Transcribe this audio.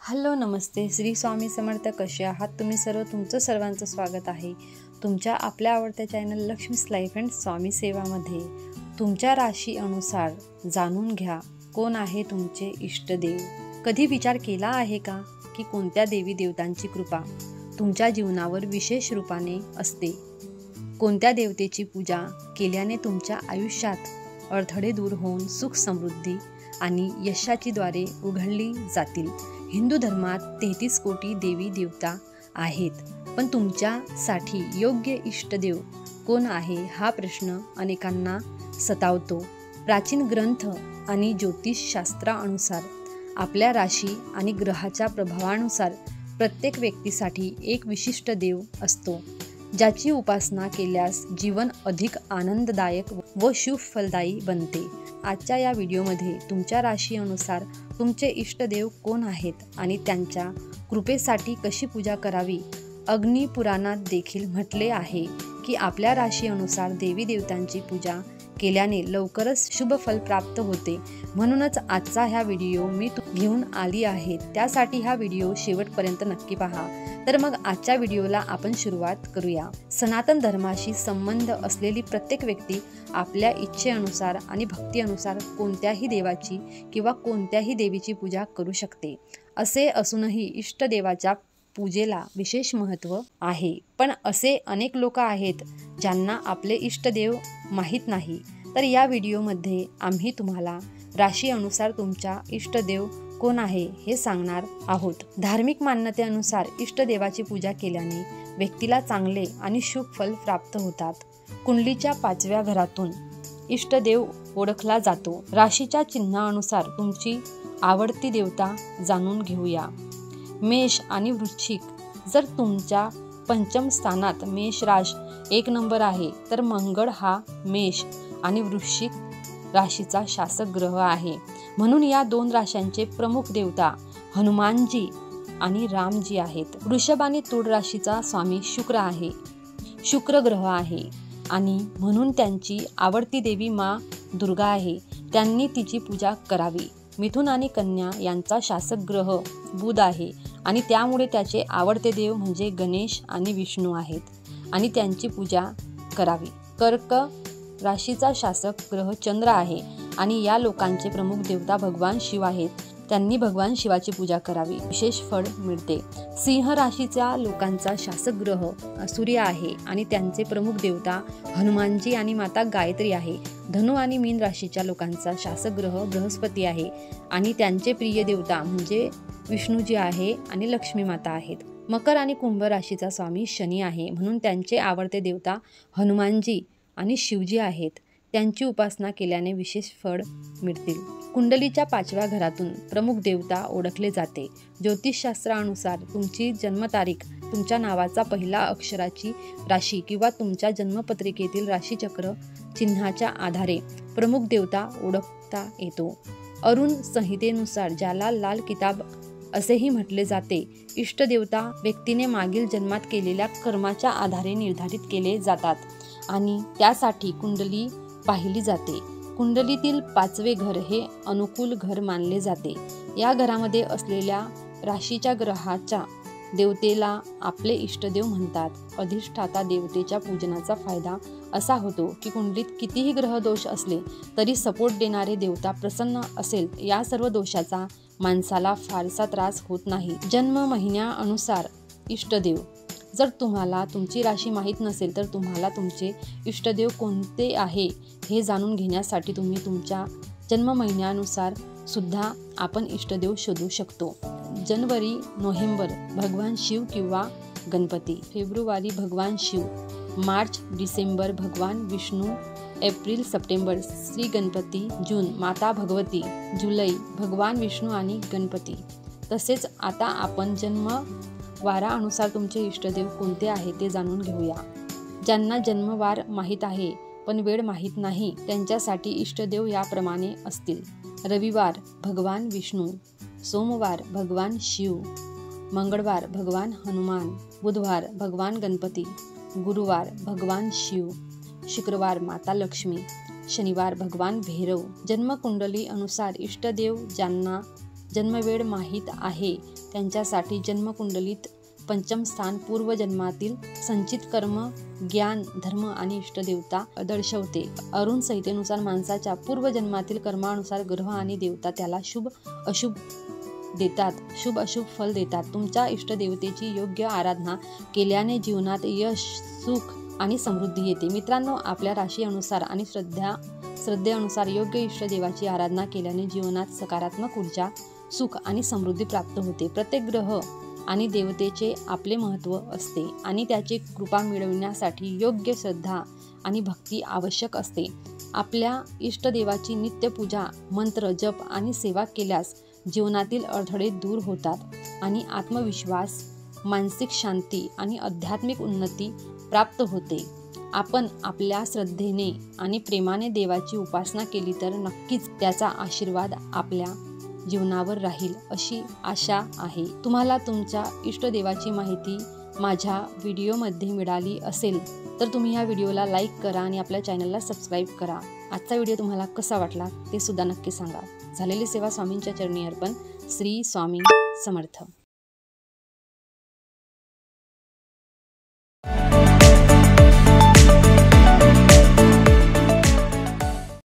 Hello नमस्ते श्री स्वामी समर्थ. कसे आहात तुम्ही सर्व? तुमचं सर्वांचं स्वागत आहे तुमच्या आपल्या आवडत्या चॅनल लक्ष्मीज लाईफ अँड स्वामी सेवामध्ये. तुमच्या राशी अनुसार जाणून घ्या कोण आहे तुमचे इष्टदेव. कधी विचार केला आहे का की कोणत्या देवी देवतांची कृपा तुमच्या जीवनावर विशेष रूपाने असते? कोणत्या देवतेची पूजा केल्याने तुमच्या आयुष्यात अडथळे दूर होऊन सुख समृद्धी आणि यशाची द्वारे उघडली जातील? हिंदू धर्मात 33 कोटी देवी देवता आहेत, पण तुमच्यासाठी योग्य इष्टदेव कोण आहे हा प्रश्न अनेकांना सतावतो. प्राचीन ग्रंथ आणि ज्योतिषशास्त्रानुसार आपल्या राशी आणि ग्रहाच्या प्रभावानुसार प्रत्येक व्यक्तीसाठी एक विशिष्ट देव असतो, ज्याची उपासना केल्यास जीवन अधिक आनंददायक व शुभ फलदायी बनते. आजच्या या व्हिडिओमध्ये तुमच्या राशी अनुसार तुमचे इष्टदेव कोण आहेत आणि त्यांच्या कृपेसाठी कशी पूजा करावी. अग्निपुराणात देखील म्हटले आहे की आपल्या राशी अनुसार देवी देवतांची पूजा केल्याने लवकरच शुभ फल प्राप्त होते. म्हणूनच आजचा हा व्हिडिओ मी घेऊन आली आहे. त्यासाठी हा व्हिडिओ शेवटपर्यंत नक्की पहा. तर मग आजच्या व्हिडिओला आपण सुरुवात करूया. सनातन धर्माशी संबंध असलेली प्रत्येक व्यक्ती आपल्या इच्छेनुसार आणि भक्तीनुसार कोणत्याही देवाची किंवा कोणत्याही देवीची पूजा करू शकते. असे असूनही इष्टदेवाच्या पूजेला विशेष महत्त्व आहे. पण असे अनेक लोक आहेत ज्यांना आपले इष्टदेव माहीत नाही. तर या व्हिडिओमध्ये आम्ही तुम्हाला राशी अनुसार तुमचा इष्टदेव कोण आहे हे सांगणार आहोत. धार्मिक मान्यतेनुसार इष्टदेवाची पूजा केल्याने व्यक्तीला चांगले आणि शुभ फल प्राप्त होतात. कुंडलीच्या 5व्या घरातून इष्टदेव ओळखला जातो. राशीच्या चिन्हानुसार तुमची आवडती देवता जाणून घेऊया. मेष आणि वृश्चिक. जर तुमच्या पंचम स्थानात मेष राशी 1 नंबर आहे, तर मंगळ हा मेष आणि वृश्चिक राशीचा शासक ग्रह आहे. म्हणून या 2 राशांचे प्रमुख देवता हनुमानजी आणि रामजी आहेत. वृषभ आणि तुळ राशीचा स्वामी शुक्र आहे. शुक्र ग्रह आहे आणि म्हणून त्यांची आवडती देवी माँ दुर्गा आहे. त्यांनी तिची पूजा करावी. मिथुन आणि कन्या यांचा शासक ग्रह बुध आहे आणि त्यामुळे त्याचे आवडते देव म्हणजे गणेश आणि विष्णू आहेत आणि त्यांची पूजा करावी. कर्क राशीचा शासक ग्रह चंद्र आहे आणि या लोकांचे प्रमुख देवता भगवान शिव आहेत. त्यांनी भगवान शिवाची पूजा करावी, विशेष फळ मिळते. सिंह राशीच्या लोकांचा शासक ग्रह सूर्य आहे आणि त्यांचे प्रमुख देवता हनुमानजी आणि माता गायत्री आहे. धनु आणि मीन राशीच्या लोकांचा शासक ग्रह बृहस्पती आहे आणि त्यांचे प्रिय देवता म्हणजे विष्णूजी आहे आणि लक्ष्मी माता आहेत. मकर आणि कुंभ राशीचा स्वामी शनी आहे. म्हणून त्यांचे आवडते देवता हनुमानजी आणि शिवजी आहेत. त्यांची उपासना केल्याने विशेष फळ मिळतील. कुंडलीच्या 5व्या घरातून प्रमुख देवता ओळखले जाते. ज्योतिषशास्त्रानुसार तुमची जन्मतारीख, तुमच्या नावाचा पहिला अक्षराची राशी किंवा तुमच्या जन्मपत्रिकेतील राशीचक्र चिन्हाच्या आधारे प्रमुख देवता ओळखता येतो. अरुण संहितेनुसार, ज्याला लाल किताब असेही म्हटले जाते, इष्टदेवता व्यक्तीने मागील जन्मात केलेल्या कर्माच्या आधारे निर्धारित केले जातात आणि त्यासाठी कुंडली पाहिली जाते. कुंडलीतील 5वे घर हे अनुकूल घर मानले जाते. या घरामध्ये असलेल्या राशीच्या ग्रहाच्या देवतेला आपले इष्टदेव म्हणतात. अधिष्ठाता देवतेच्या पूजनाचा फायदा असा होतो की कुंडलीत कितीही ग्रह दोष असले तरी सपोर्ट देणारे देवता प्रसन्न असेल. या सर्व दोषाचा माणसाला फारसा त्रास होत नाही. जन्म महिन्यानुसार इष्टदेव. जर तुम्हाला तुमची राशी माहीत नसेल तर तुम्हाला तुमचे इष्टदेव कोणते आहे हे जाणून घेण्यासाठी तुम्ही तुमच्या जन्म महिन्यानुसार सुद्धा आपण इष्टदेव शोधू शकतो. जानेवारी नोव्हेंबर भगवान शिव किंवा गणपती. फेब्रुवारी भगवान शिव. मार्च डिसेंबर भगवान विष्णू. एप्रिल सप्टेंबर श्री गणपती. जून माता भगवती. जुलै भगवान विष्णू आणि गणपती. तसेच आता आपण जन्म वारानुसार तुमचे इष्टदेव कोणते आहे ते जाणून घेऊया. ज्यांना जन्मवार माहीत आहे पण वेळ माहीत नाही त्यांच्यासाठी इष्टदेव याप्रमाणे असतील. रविवार भगवान विष्णू. सोमवार भगवान शिव. मंगळवार भगवान हनुमान. बुधवार भगवान गणपती. गुरुवार भगवान शिव. शुक्रवार माता लक्ष्मी. शनिवार भगवान भैरव. जन्मकुंडली अनुसार इष्टदेव ज्यांना जन्मवेळ माहीत आहे त्यांच्यासाठी जन्मकुंडलीत पंचम स्थान पूर्वजन्मातील संचित कर्म, ज्ञान, धर्म आणि इष्टदेवता दर्शवते. अरुण संहितेनुसार माणसाच्या पूर्वजन्मातील कर्मानुसार ग्रह आणि देवता त्याला शुभ अशुभ फल देतात. तुमच्या इष्टदेवतेची योग्य आराधना केल्याने जीवनात यश, सुख आणि समृद्धी येते. मित्रांनो, आपल्या राशी अनुसार आणि श्रद्धेनुसार योग्य इष्टदेवाची आराधना केल्याने जीवनात सकारात्मक ऊर्जा, सुख आणि समृद्धी प्राप्त होते. प्रत्येक ग्रह आणि देवतेचे आपले महत्त्व असते आणि त्याची कृपा मिळविण्यासाठी योग्य श्रद्धा आणि भक्ती आवश्यक असते. आपल्या इष्टदेवाची नित्यपूजा, मंत्र, जप आणि सेवा केल्यास जीवनातील अडथळे दूर होतात आणि आत्मविश्वास, मानसिक शांती आणि आध्यात्मिक उन्नती प्राप्त होते. आपण आपल्या श्रद्धेने आणि प्रेमाने देवाची उपासना केली तर नक्कीच त्याचा आशीर्वाद आपल्या जीवनावर राहील अशी आशा आहे. तुम्हाला तुमच्या इष्टदेवाची माहिती माझ्या व्हिडिओमध्ये मिळाली असेल तर तुम्ही ह्या व्हिडिओला लाईक करा आणि आपल्या चॅनलला सबस्क्राईब करा. आजचा व्हिडिओ तुम्हाला कसा वाटला ते सुद्धा नक्की सांगा. झालेली सेवा स्वामींच्या चरणी अर्पण. श्री स्वामी समर्थ.